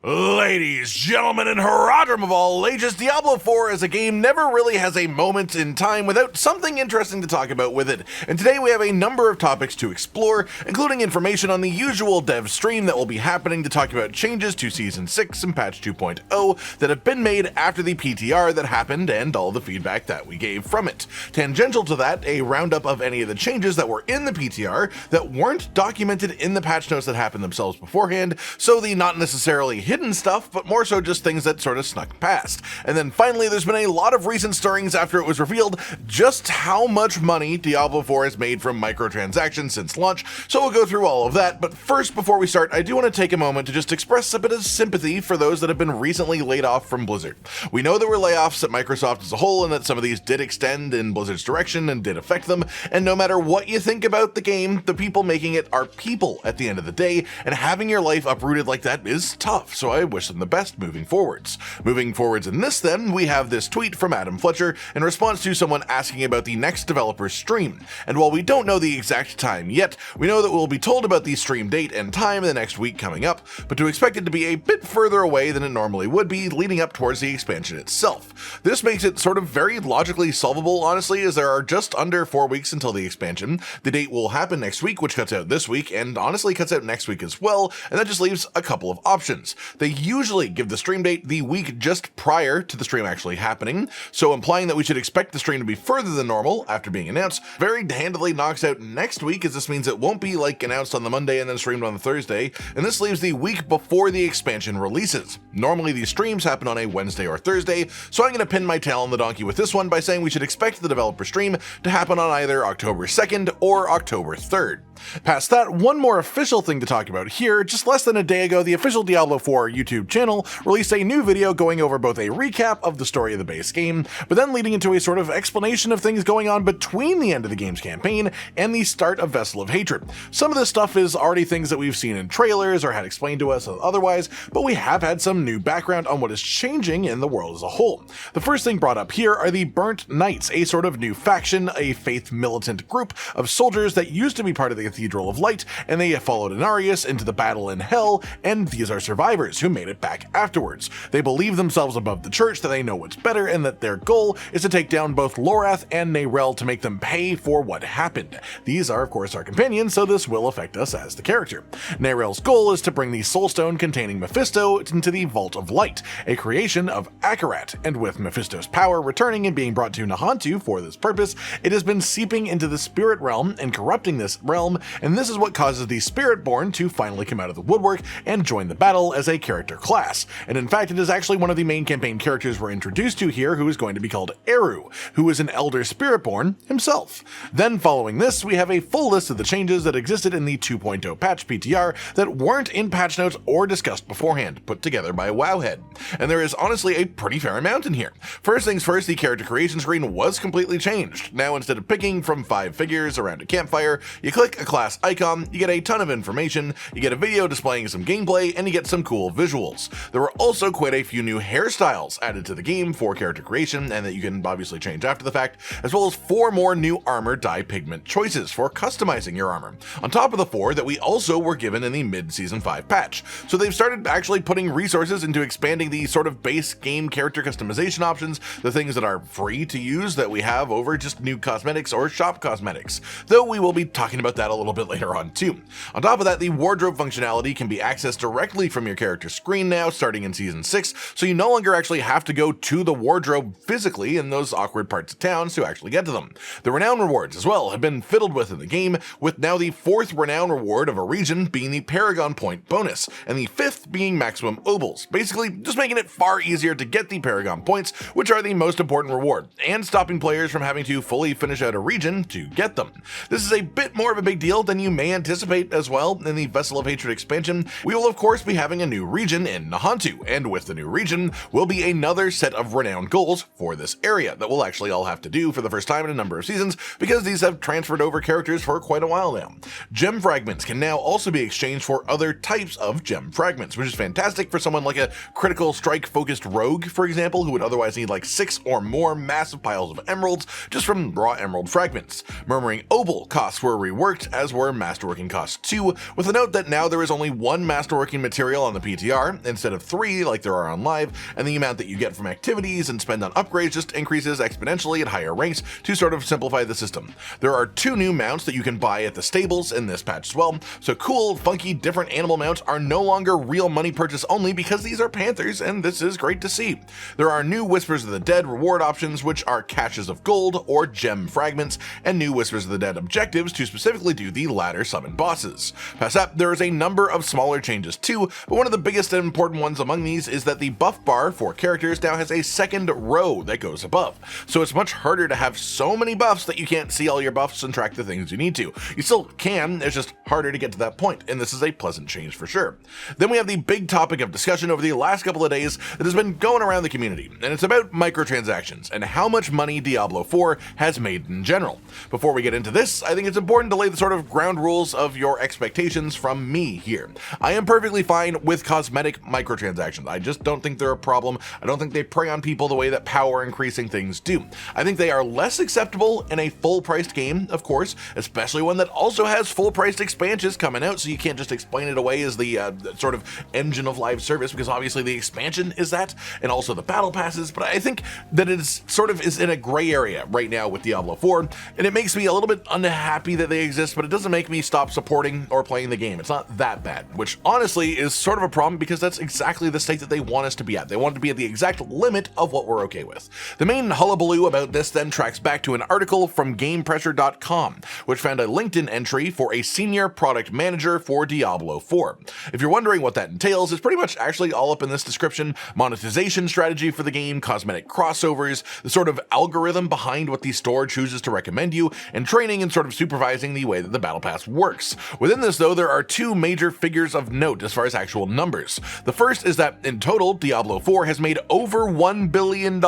Ladies, gentlemen, and hurrah of all ages, Diablo 4 as a game never really has a moment in time without something interesting to talk about with it. And today we have a number of topics to explore, including information on the usual dev stream that will be happening to talk about changes to Season 6 and Patch 2.0 that have been made after the PTR that happened and all the feedback that we gave from it. Tangential to that, a roundup of any of the changes that were in the PTR that weren't documented in the patch notes that happened themselves beforehand, so the not necessarily hidden stuff, but more so just things that sort of snuck past. And then finally, there's been a lot of recent stirrings after it was revealed just how much money Diablo 4 has made from microtransactions since launch, so we'll go through all of that. But first, before we start, I do want to take a moment to just express a bit of sympathy for those that have been recently laid off from Blizzard. We know there were layoffs at Microsoft as a whole, and that some of these did extend in Blizzard's direction and did affect them, and no matter what you think about the game, the people making it are people at the end of the day, and having your life uprooted like that is tough, so I wish them the best moving forwards. Moving forwards in this then, we have this tweet from Adam Fletcher in response to someone asking about the next developer's stream. And while we don't know the exact time yet, we know that we'll be told about the stream date and time in the next week coming up, but to expect it to be a bit further away than it normally would be leading up towards the expansion itself. This makes it sort of very logically solvable, honestly, as there are just under 4 weeks until the expansion. The date will happen next week, which cuts out this week, and honestly cuts out next week as well, and that just leaves a couple of options. They usually give the stream date the week just prior to the stream actually happening, so implying that we should expect the stream to be further than normal after being announced very handily knocks out next week, as this means it won't be like announced on the Monday and then streamed on the Thursday, and this leaves the week before the expansion releases. Normally these streams happen on a Wednesday or Thursday, so I'm going to pin my tail on the donkey with this one by saying we should expect the developer stream to happen on either October 2nd or October 3rd. Past that, one more official thing to talk about here. Just less than a day ago, the official Diablo 4 YouTube channel released a new video going over both a recap of the story of the base game, but then leading into a sort of explanation of things going on between the end of the game's campaign and the start of Vessel of Hatred. Some of this stuff is already things that we've seen in trailers or had explained to us otherwise, but we have had some new background on what is changing in the world as a whole. The first thing brought up here are the Burnt Knights, a sort of new faction, a faith militant group of soldiers that used to be part of the Cathedral of Light, and they followed Inarius into the battle in Hell, and these are survivors who made it back afterwards. They believe themselves above the church, that they know what's better, and that their goal is to take down both Lorath and Neyrelle to make them pay for what happened. These are of course our companions, so this will affect us as the character. Neyrelle's goal is to bring the Soulstone containing Mephisto into the Vault of Light, a creation of Akarat, and with Mephisto's power returning and being brought to Nahantu for this purpose, it has been seeping into the spirit realm and corrupting this realm, and this is what causes the Spiritborn to finally come out of the woodwork and join the battle as a character class. And in fact, it is actually one of the main campaign characters we're introduced to here, who is going to be called Eru, who is an Elder Spiritborn himself. Then following this, we have a full list of the changes that existed in the 2.0 patch PTR that weren't in patch notes or discussed beforehand, put together by Wowhead. And there is honestly a pretty fair amount in here. First things first, the character creation screen was completely changed. Now instead of picking from 5 figures around a campfire, you click a class icon, you get a ton of information, you get a video displaying some gameplay, and you get some cool visuals. There were also quite a few new hairstyles added to the game for character creation, and that you can obviously change after the fact, as well as 4 more new armor dye pigment choices for customizing your armor, on top of the 4 that we also were given in the mid-season 5 patch. So they've started actually putting resources into expanding the sort of base game character customization options, the things that are free to use that we have over just new cosmetics or shop cosmetics, though we will be talking about that a little bit later on too. On top of that, the wardrobe functionality can be accessed directly from your character screen now, starting in Season 6, so you no longer actually have to go to the wardrobe physically in those awkward parts of town to actually get to them. The renown rewards as well have been fiddled with in the game, with now the 4th renown reward of a region being the paragon point bonus, and the 5th being maximum obols, basically just making it far easier to get the paragon points, which are the most important reward, and stopping players from having to fully finish out a region to get them. This is a bit more of a big deal than you may anticipate as well. In the Vessel of Hatred expansion, we will of course be having a new region in Nahantu, and with the new region will be another set of renowned goals for this area that we'll actually all have to do for the first time in a number of seasons, because these have transferred over characters for quite a while now. Gem fragments can now also be exchanged for other types of gem fragments, which is fantastic for someone like a critical strike focused rogue, for example, who would otherwise need like 6 or more massive piles of emeralds just from raw emerald fragments. Murmuring Obol costs were reworked, as were masterworking costs too, with a note that now there is only one masterworking material on the PTR instead of 3 like there are on live, and the amount that you get from activities and spend on upgrades just increases exponentially at higher ranks to sort of simplify the system. There are 2 new mounts that you can buy at the stables in this patch as well, so cool, funky, different animal mounts are no longer real money purchase only because these are panthers, and this is great to see. There are new Whispers of the Dead reward options, which are caches of gold or gem fragments, and new Whispers of the Dead objectives to specifically do the ladder summon bosses. Past that, there is a number of smaller changes too, but one of the biggest and important ones among these is that the buff bar for characters now has a second row that goes above, so it's much harder to have so many buffs that you can't see all your buffs and track the things you need to. You still can, it's just harder to get to that point, and this is a pleasant change for sure. Then we have the big topic of discussion over the last couple of days that has been going around the community, and it's about microtransactions and how much money Diablo 4 has made in general. Before we get into this, I think it's important to lay the sort of ground rules of your expectations from me here. I am perfectly fine with cosmetic microtransactions. I just don't think they're a problem. I don't think they prey on people the way that power increasing things do. I think they are less acceptable in a full-priced game, of course, especially one that also has full-priced expansions coming out, so you can't just explain it away as the sort of engine of live service, because obviously the expansion is that, and also the battle passes, but I think that it is sort of in a gray area right now with Diablo 4, and it makes me a little bit unhappy that they exist, but it doesn't make me stop supporting or playing the game. It's not that bad, which honestly is sort of a problem because that's exactly the state that they want us to be at. They want it to be at the exact limit of what we're okay with. The main hullabaloo about this then tracks back to an article from GamePressure.com, which found a LinkedIn entry for a senior product manager for Diablo 4. If you're wondering what that entails, it's pretty much actually all up in this description: monetization strategy for the game, cosmetic crossovers, the sort of algorithm behind what the store chooses to recommend you, and training and sort of supervising the way that the battle pass works. Within this though, there are 2 major figures of note as far as actual numbers. The first is that in total, Diablo 4 has made over $1 billion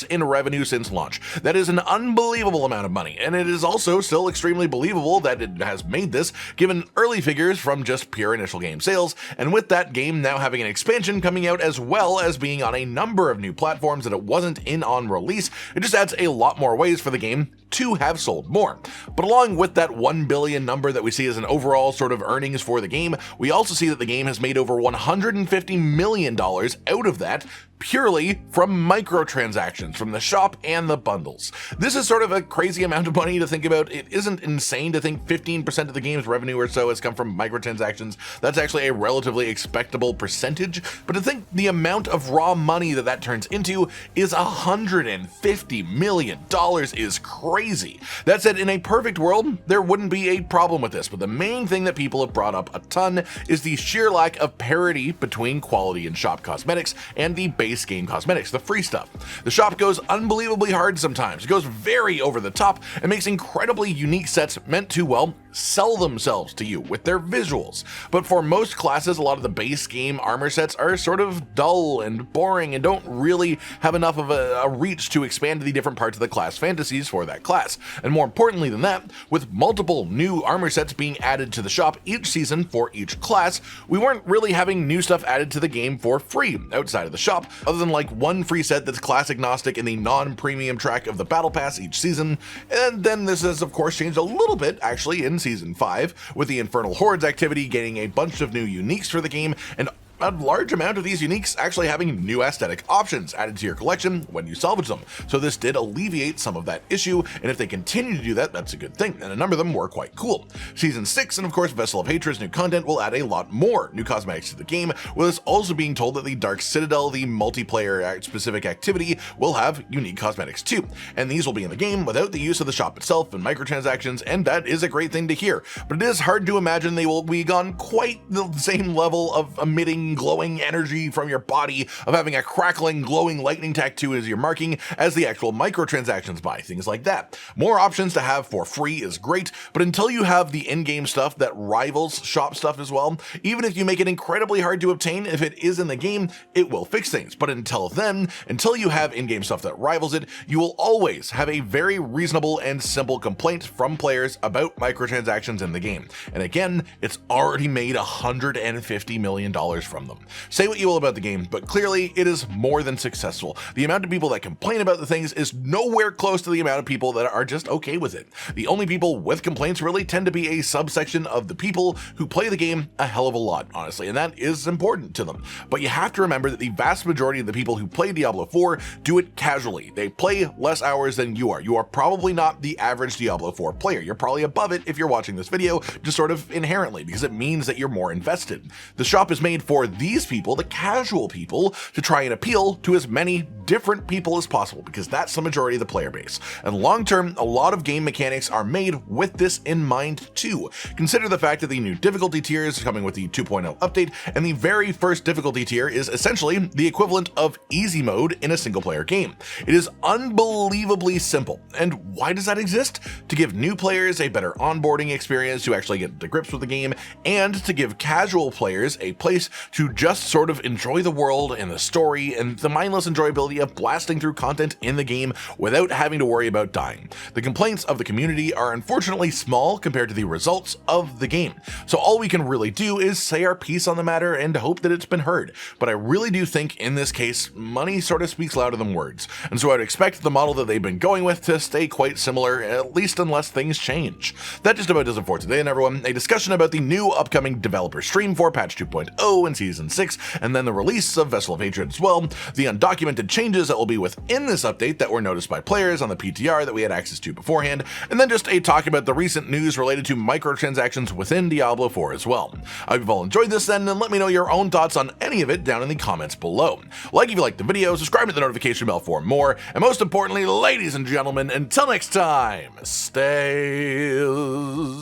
in revenue since launch. That is an unbelievable amount of money, and it is also still extremely believable that it has made this, given early figures from just pure initial game sales, and with that game now having an expansion coming out as well as being on a number of new platforms that it wasn't in on release, it just adds a lot more ways for the game to have sold more. But along with that 1 billion number that we see as an overall sort of earnings for the game, we also see that the game has made over $150 million out of that purely from microtransactions from the shop and the bundles. This is sort of a crazy amount of money to think about. It isn't insane to think 15% of the game's revenue or so has come from microtransactions. That's actually a relatively expectable percentage, but to think the amount of raw money that turns into is $150 million is crazy. That said, in a perfect world, there wouldn't be a problem with this, but the main thing that people have brought up a ton is the sheer lack of parity between quality and shop cosmetics and the base game cosmetics, the free stuff. The shop goes unbelievably hard sometimes. It goes very over the top and makes incredibly unique sets meant to, well, sell themselves to you with their visuals. But for most classes, a lot of the base game armor sets are sort of dull and boring and don't really have enough of a reach to expand to the different parts of the class fantasies for that class. And more importantly than that, with multiple new armor sets being added to the shop each season for each class, we weren't really having new stuff added to the game for free outside of the shop, other than like one free set that's class agnostic in the non-premium track of the battle pass each season. And then this has of course changed a little bit actually in season 5, with the Infernal Hordes activity gaining a bunch of new uniques for the game, and a large amount of these uniques actually having new aesthetic options added to your collection when you salvage them. So this did alleviate some of that issue, and if they continue to do that, that's a good thing, and a number of them were quite cool. Season 6 and of course Vessel of Hatred's new content will add a lot more new cosmetics to the game, with us also being told that the Dark Citadel, the multiplayer specific activity, will have unique cosmetics too, and these will be in the game without the use of the shop itself and microtransactions, and that is a great thing to hear. But it is hard to imagine they will be on quite the same level of emitting glowing energy from your body, of having a crackling glowing lightning tattoo as your marking, as the actual microtransactions buy, things like that. More options to have for free is great, but until you have the in-game stuff that rivals shop stuff as well, even if you make it incredibly hard to obtain, if it is in the game, it will fix things. But until then, until you have in-game stuff that rivals it, you will always have a very reasonable and simple complaint from players about microtransactions in the game. And again, it's already made $150 million from from them. Say what you will about the game, but clearly it is more than successful. The amount of people that complain about the things is nowhere close to the amount of people that are just okay with it. The only people with complaints really tend to be a subsection of the people who play the game a hell of a lot, honestly, and that is important to them. But you have to remember that the vast majority of the people who play Diablo 4 do it casually. They play less hours than you are. You are probably not the average Diablo 4 player. You're probably above it if you're watching this video, just sort of inherently, because it means that you're more invested. The shop is made for these people, the casual people, to try and appeal to as many different people as possible, because that's the majority of the player base. And long term, a lot of game mechanics are made with this in mind too. Consider the fact that the new difficulty tiers coming with the 2.0 update, and the very first difficulty tier is essentially the equivalent of easy mode in a single player game. It is unbelievably simple. And why does that exist? To give new players a better onboarding experience, to actually get to grips with the game, and to give casual players a place to just sort of enjoy the world and the story and the mindless enjoyability of blasting through content in the game without having to worry about dying. The complaints of the community are unfortunately small compared to the results of the game. So all we can really do is say our piece on the matter and hope that it's been heard. But I really do think in this case, money sort of speaks louder than words. And so I'd expect the model that they've been going with to stay quite similar, at least unless things change. That just about does it for today, and everyone. A discussion about the new upcoming developer stream for patch 2.0 and season 6, and then the release of Vessel of Hatred as well, the undocumented changes that will be within this update that were noticed by players on the PTR that we had access to beforehand, and then just a talk about the recent news related to microtransactions within Diablo 4 as well. I hope you've all enjoyed this then, and let me know your own thoughts on any of it down in the comments below. Like if you liked the video, subscribe to the notification bell for more, and most importantly, ladies and gentlemen, until next time, stay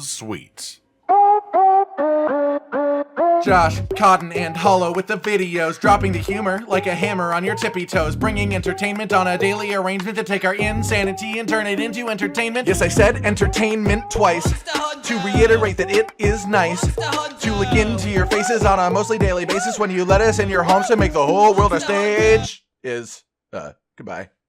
sweet. Josh, Cotton, and Hollow with the videos, dropping the humor like a hammer on your tippy toes, bringing entertainment on a daily arrangement to take our insanity and turn it into entertainment. Yes, I said entertainment twice, to reiterate that it is nice to look into your faces on a mostly daily basis when you let us in your homes to make the whole world a stage. Goodbye.